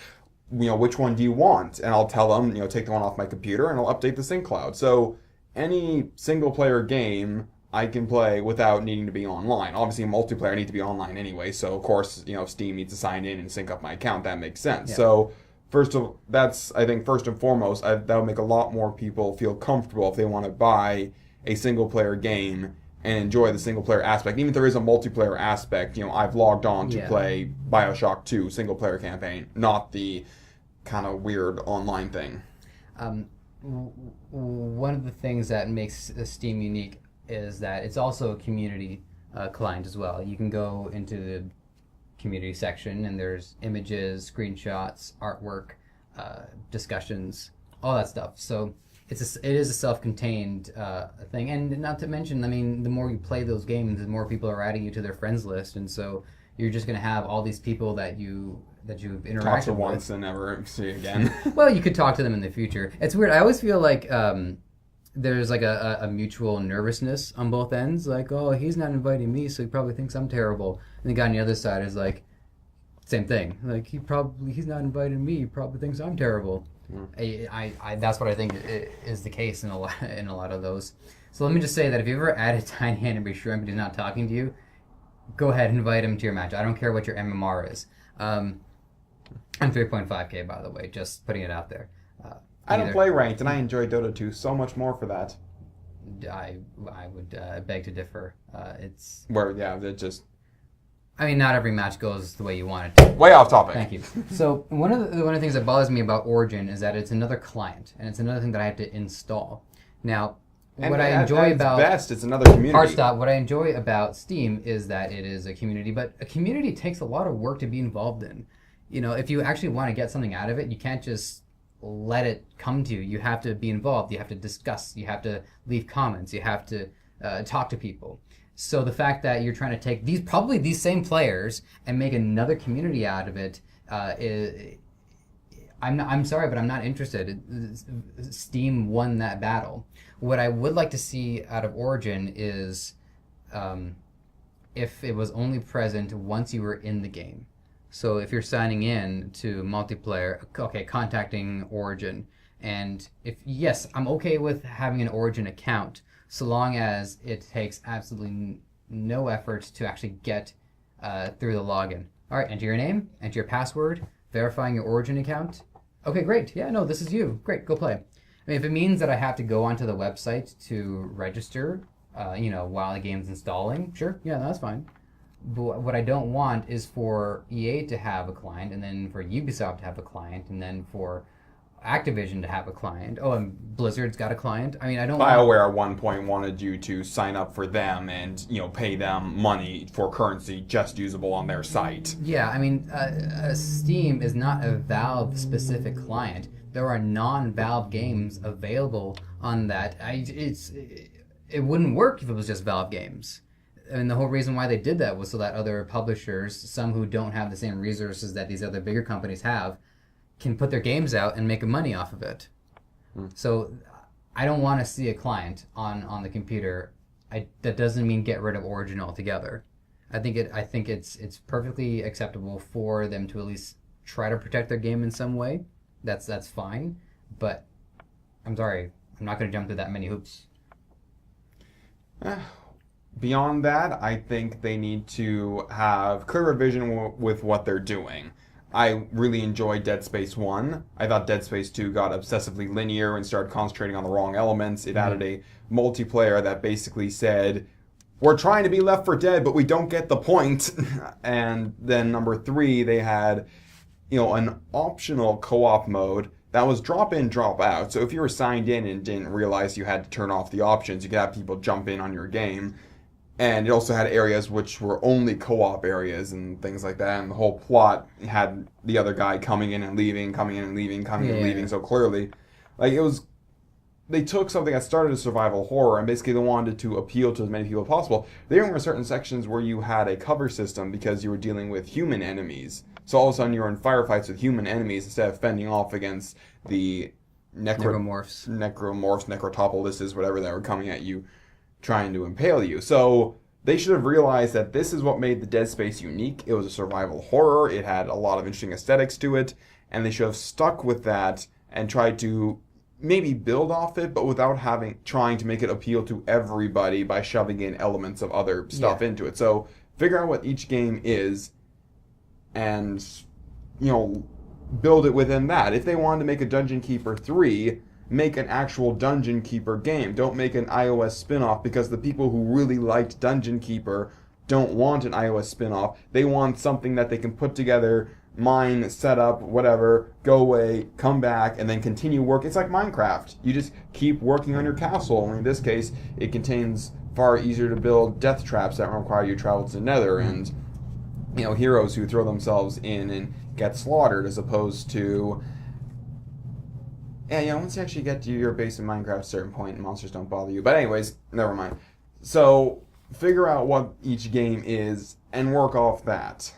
Which one do you want? And I'll tell them, take the one off my computer, and I'll update the sync cloud. So any single-player game I can play without needing to be online. Obviously, multiplayer I need to be online anyway, so of course, Steam needs to sign in and sync up my account. That makes sense. Yeah. So I think first and foremost, that'll make a lot more people feel comfortable if they want to buy a single-player game and enjoy the single-player aspect. Even if there is a multiplayer aspect, I've logged on to play BioShock 2 single-player campaign, not the kind of weird online thing. One of the things that makes Steam unique is that it's also a community client as well. You can go into the community section, and there's images, screenshots, artwork, discussions, all that stuff. So it is a self-contained thing, and not to mention, I mean, the more you play those games, the more people are adding you to their friends list, and so you're just going to have all these people that you've interacted Talk to with. once and never see again. Well, you could talk to them in the future. It's weird. I always feel like there's like a mutual nervousness on both ends. Like, oh, he's not inviting me, so he probably thinks I'm terrible. And the guy on the other side is like, same thing. Like, he's not inviting me. He probably thinks I'm terrible. I that's what I think is the case in a lot of those. So let me just say that if you ever add a tiny enemy shrimp and he's not talking to you, go ahead and invite him to your match. I don't care what your MMR is. I'm 3.5k, by the way, just putting it out there. I don't play ranked, and I enjoy Dota 2 so much more for that. I would beg to differ. It's it just I mean, not every match goes the way you want it to. way off topic. Thank you. So one of the things that bothers me about Origin is that it's another client, and it's another thing that I have to install. Now, what I enjoy about best, it's another community. Hearthstone, what I enjoy about Steam is that it is a community, but a community takes a lot of work to be involved in. You know, if you actually want to get something out of it, you can't just let it come to you. You have to be involved. You have to discuss. You have to leave comments. You have to talk to people. So the fact that you're trying to take these same players and make another community out of it, I'm sorry, but I'm not interested. Steam won that battle. What I would like to see out of Origin is if it was only present once you were in the game. So if you're signing in to multiplayer, okay, contacting Origin, and yes, I'm okay with having an Origin account, so long as it takes absolutely no effort to actually get through the login. All right, enter your name, enter your password, verifying your Origin account. Okay, great. Yeah, no, this is you. Great, go play. I mean, if it means that I have to go onto the website to register, while the game's installing, sure, yeah, that's fine. But what I don't want is for EA to have a client, and then for Ubisoft to have a client, and then for Activision to have a client. Oh, and Blizzard's got a client. I mean, I don't. BioWare at one point wanted you to sign up for them and pay them money for currency just usable on their site. Yeah, I mean, Steam is not a Valve-specific client. There are non-Valve games available on that. It wouldn't work if it was just Valve games. And the whole reason why they did that was so that other publishers, some who don't have the same resources that these other bigger companies have, can put their games out and make money off of it. So I don't want to see a client on the computer. That doesn't mean get rid of Origin altogether. I think it's perfectly acceptable for them to at least try to protect their game in some way. That's fine. But I'm sorry, I'm not going to jump through that many hoops. Beyond that, I think they need to have clearer vision with what they're doing. I really enjoyed Dead Space 1. I thought Dead Space 2 got obsessively linear and started concentrating on the wrong elements. It added a multiplayer that basically said, we're trying to be Left 4 Dead, but we don't get the point. And then number 3, they had, an optional co-op mode that was drop in, drop out. So if you were signed in and didn't realize you had to turn off the options, you could have people jump in on your game. And it also had areas which were only co-op areas and things like that. And the whole plot had the other guy coming in and leaving, coming in and leaving, coming in and leaving so clearly. Like, they took something that started as survival horror and basically they wanted to appeal to as many people as possible. There were certain sections where you had a cover system because you were dealing with human enemies. So all of a sudden you were in firefights with human enemies instead of fending off against the Necromorphs, Necrotopolises, whatever that were coming at you, trying to impale you. So they should have realized that this is what made the Dead Space unique. It was a survival horror. It had a lot of interesting aesthetics to it, and they should have stuck with that and tried to maybe build off it, but without trying to make it appeal to everybody by shoving in elements of other stuff into it. So figure out what each game is and build it within that. If they wanted to make a Dungeon Keeper 3, make an actual Dungeon Keeper game. Don't make an iOS spin-off, because the people who really liked Dungeon Keeper don't want an iOS spin-off. They want something that they can put together, mine, set up, whatever, go away, come back, and then continue work. It's like Minecraft. You just keep working on your castle. In this case, it contains far easier to build death traps that require you to travel to the Nether, and heroes who throw themselves in and get slaughtered, as opposed to once you actually get to your base in Minecraft at a certain point, monsters don't bother you. But anyways, never mind. So figure out what each game is and work off that.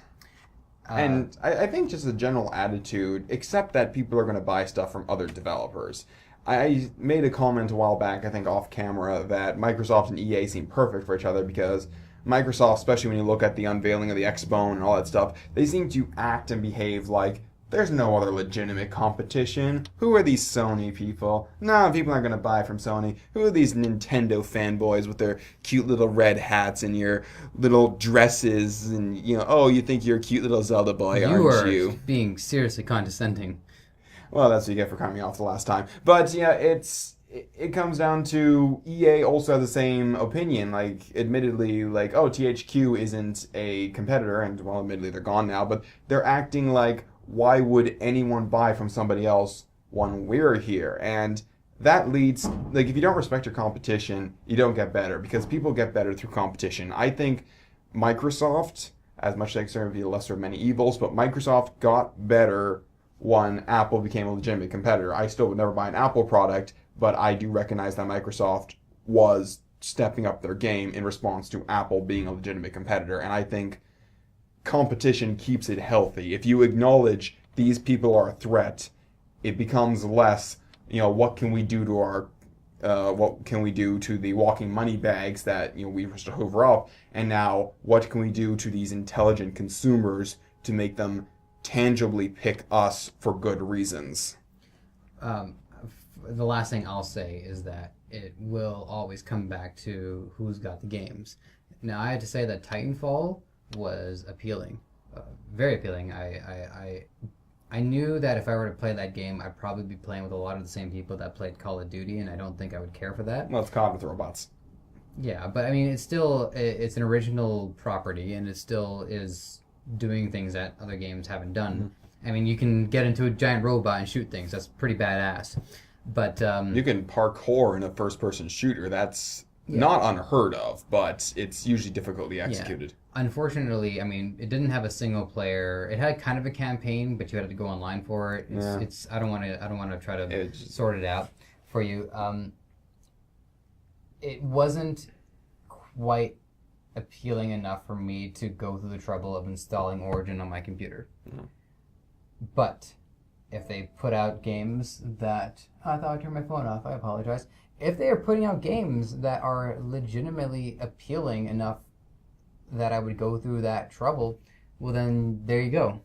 And I think just a general attitude, accept that people are going to buy stuff from other developers. I made a comment a while back, I think off camera, that Microsoft and EA seem perfect for each other because Microsoft, especially when you look at the unveiling of the Xbone and all that stuff, they seem to act and behave like there's no other legitimate competition. Who are these Sony people? No, people aren't going to buy from Sony. Who are these Nintendo fanboys with their cute little red hats and your little dresses and, you think you're a cute little Zelda boy, aren't you? You are being seriously condescending. Well, that's what you get for cutting me off the last time. But, yeah, it comes down to EA also has the same opinion. Like, admittedly, THQ isn't a competitor, and, well, admittedly, they're gone now, but they're acting like, why would anyone buy from somebody else when we're here? And that leads, if you don't respect your competition, you don't get better, because people get better through competition. I think Microsoft, as much as I consider it to be the lesser of many evils, but Microsoft got better when Apple became a legitimate competitor. I still would never buy an Apple product, but I do recognize that Microsoft was stepping up their game in response to Apple being a legitimate competitor. And I think competition keeps it healthy. If you acknowledge these people are a threat, it becomes less, what can we do to what can we do to the walking money bags that, we used to hoover up, and now what can we do to these intelligent consumers to make them tangibly pick us for good reasons? The last thing I'll say is that it will always come back to who's got the games. Now, I had to say that Titanfall was appealing, very appealing. I knew that if I were to play that game, I'd probably be playing with a lot of the same people that played Call of Duty, and I don't think I would care for that. Well, it's COD with robots. Yeah, but I mean, it's an original property, and it still is doing things that other games haven't done. Mm-hmm. I mean, you can get into a giant robot and shoot things. That's pretty badass. But you can parkour in a first-person shooter. That's not unheard of, but it's usually difficultly executed. Yeah. Unfortunately, I mean, it didn't have a single player. It had kind of a campaign, but you had to go online for it. It's I don't want to try to sort it out for you. It wasn't quite appealing enough for me to go through the trouble of installing Origin on my computer. Mm. But if they put out games that... I thought I turned my phone off. I apologize. If they are putting out games that are legitimately appealing enough that I would go through that trouble, well then there you go.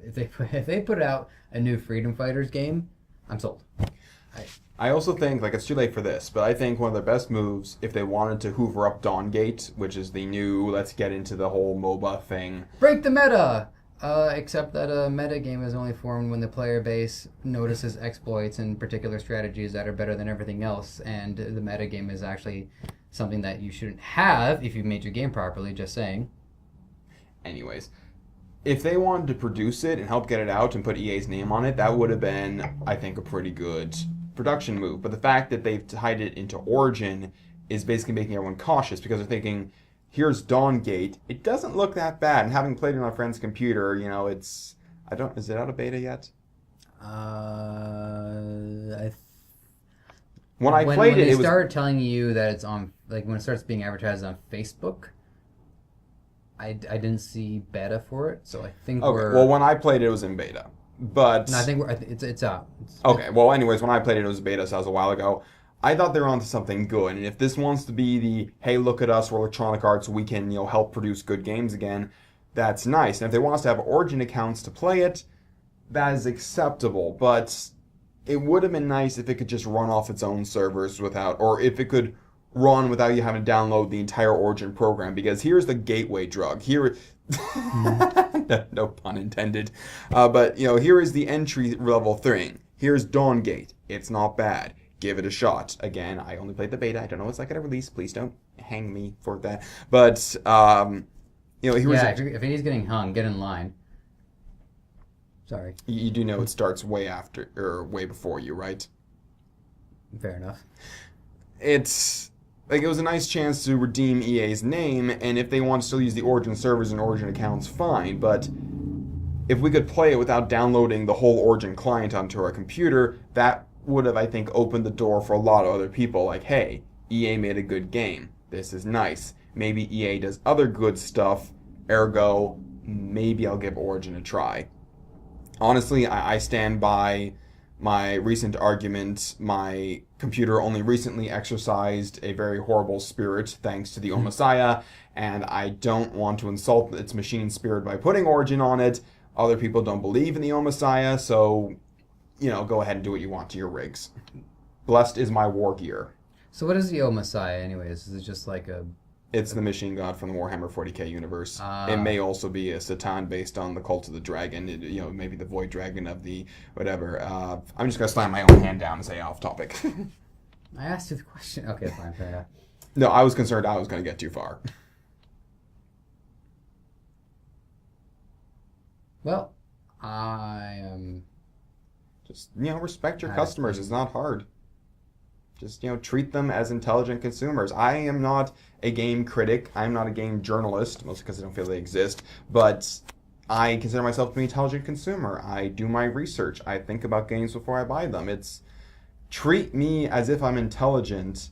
If they put out a new Freedom Fighters game, I'm sold. I also think, it's too late for this, but I think one of their best moves, if they wanted to hoover up Dawngate, which is the new, let's get into the whole MOBA thing. Break the meta! Except that a meta game is only formed when the player base notices exploits and particular strategies that are better than everything else, and the meta game is actually something that you shouldn't have if you made your game properly, just saying. Anyways, if they wanted to produce it and help get it out and put EA's name on it, that would have been, I think, a pretty good production move. But the fact that they've tied it into Origin is basically making everyone cautious, because they're thinking, here's Dawngate. It doesn't look that bad. And having played it on a friend's computer, is it out of beta yet? When I played it, they start telling you that it's on, when it starts being advertised on Facebook, I didn't see beta for it, so I think well, when I played it, it was in beta. But no, I think it's out. Well, anyways, when I played it, it was beta, so that was a while ago. I thought they were onto something good, and if this wants to be the, hey, look at us, we're Electronic Arts, we can, help produce good games again, that's nice. And if they want us to have Origin accounts to play it, that is acceptable. But it would have been nice if it could just run off its own servers or if it could run without you having to download the entire Origin program, because here's the gateway drug. Here, no pun intended. But, here is the entry level thing. Here's Dawngate. It's not bad. Give it a shot. Again, I only played the beta. I don't know what it's like at a release. Please don't hang me for that. But, if he's getting hung, get in line. Sorry. You do know it starts way after, or way before you, right? Fair enough. it's like it was a nice chance to redeem EA's name, and if they want to still use the Origin servers and Origin accounts, fine. But if we could play it without downloading the whole Origin client onto our computer, that would have, I think, opened the door for a lot of other people. Like, hey, EA made a good game. This is nice. Maybe EA does other good stuff. Ergo, maybe I'll give Origin a try. Honestly, I stand by my recent argument. My computer only recently exercised a very horrible spirit thanks to the Omasiah, and I don't want to insult its machine spirit by putting Origin on it. Other people don't believe in the Omasiah, so, go ahead and do what you want to your rigs. Blessed is my war gear. So what is the Messiah, anyways? Is it just like a... It's the machine god from the Warhammer 40k universe. It may also be a Satan based on the Cult of the Dragon. Maybe the Void Dragon of the whatever. I'm just gonna slam my own hand down and say off topic. I asked you the question. Okay, fine, fair enough. No, I was concerned I was gonna get too far. Well, I am... Just respect your customers. It's not hard. Just, treat them as intelligent consumers. I am not a game critic. I'm not a game journalist, mostly because I don't feel they exist. But I consider myself to be an intelligent consumer. I do my research. I think about games before I buy them. It's treat me as if I'm intelligent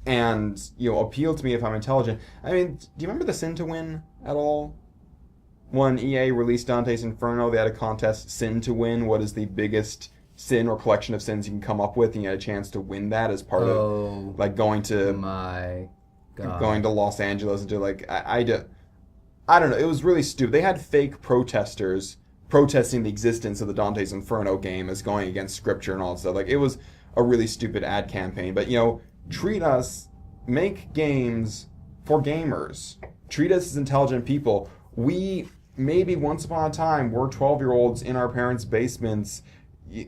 and, appeal to me if I'm intelligent. I mean, do you remember the Sin to Win at all? When EA released Dante's Inferno, they had a contest, Sin to Win. What is the biggest sin or collection of sins you can come up with, and you had a chance to win that as part of going to my God. Going to Los Angeles and do I don't know, it was really stupid. They had fake protesters protesting the existence of the Dante's Inferno game as going against scripture and all that stuff. It was a really stupid ad campaign. But treat us, make games for gamers. Treat us as intelligent people. We maybe once upon a time were 12-year-olds in our parents' basements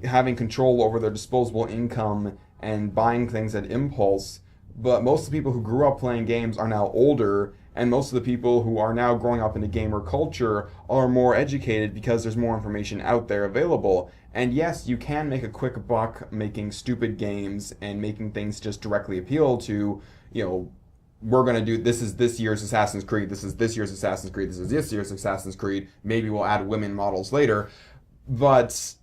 having control over their disposable income and buying things at impulse, but most of the people who grew up playing games are now older, and most of the people who are now growing up into gamer culture are more educated because there's more information out there available. And yes, you can make a quick buck making stupid games and making things just directly appeal to, we're going to do, this is this year's Assassin's Creed, this is this year's Assassin's Creed, this is this year's Assassin's Creed, maybe we'll add women models later, but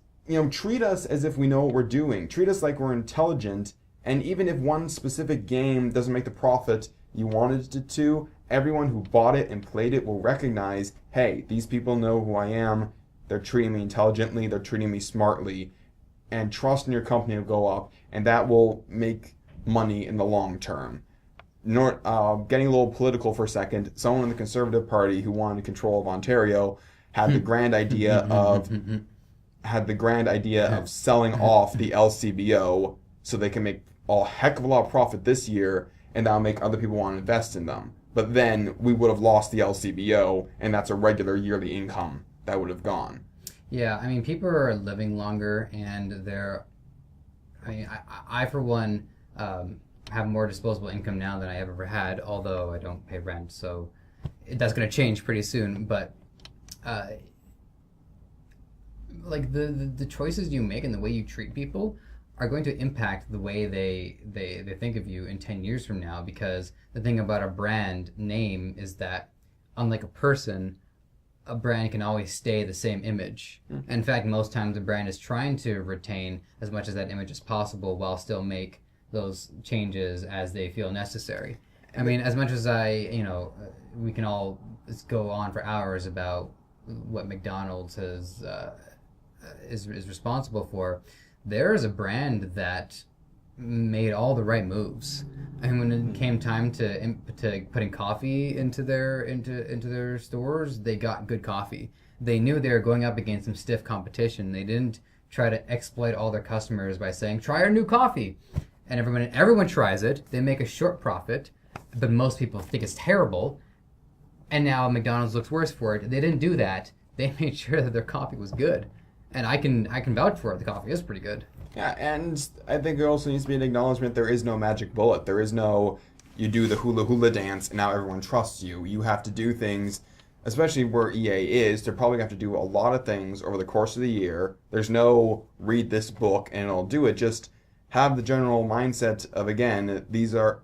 treat us as if we know what we're doing. Treat us like we're intelligent, and even if one specific game doesn't make the profit you wanted it to, everyone who bought it and played it will recognize, hey, these people know who I am, they're treating me intelligently, they're treating me smartly, and trust in your company will go up, and that will make money in the long term. Getting a little political for a second, someone in the Conservative Party who wanted control of Ontario had the grand idea of selling off the LCBO so they can make a heck of a lot of profit this year, and that'll make other people want to invest in them. But then we would have lost the LCBO, and that's a regular yearly income that would have gone. Yeah, I mean, people are living longer, and I for one, have more disposable income now than I ever had, although I don't pay rent, so that's going to change pretty soon. But the choices you make and the way you treat people are going to impact the way they think of you in 10 years from now, because the thing about a brand name is that, unlike a person, a brand can always stay the same image. Mm-hmm. In fact, most times a brand is trying to retain as much of that image as possible while still make those changes as they feel necessary. I mean, as much as we can all go on for hours about what McDonald's is responsible for, there is a brand that made all the right moves. And when it came time to putting coffee into their stores, they got good coffee. They knew they were going up against some stiff competition. They didn't try to exploit all their customers by saying, "Try our new coffee," and everyone tries it. They make a short profit, but most people think it's terrible. And now McDonald's looks worse for it. They didn't do that. They made sure that their coffee was good, and I can vouch for it. The coffee is pretty good. Yeah, and I think there also needs to be an acknowledgement there is no magic bullet. There is no, you do the hula hula dance and now everyone trusts you. You have to do things, especially where EA is, they're probably going to have to do a lot of things over the course of the year. There's no read this book and it'll do it. Just have the general mindset of, again, these are,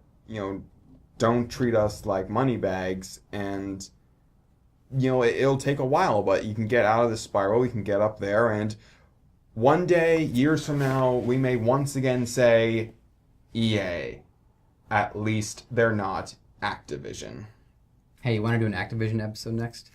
don't treat us like money bags, and it'll take a while, but you can get out of the spiral, you can get up there, and one day, years from now, we may once again say, EA. At least they're not Activision. Hey, you want to do an Activision episode next?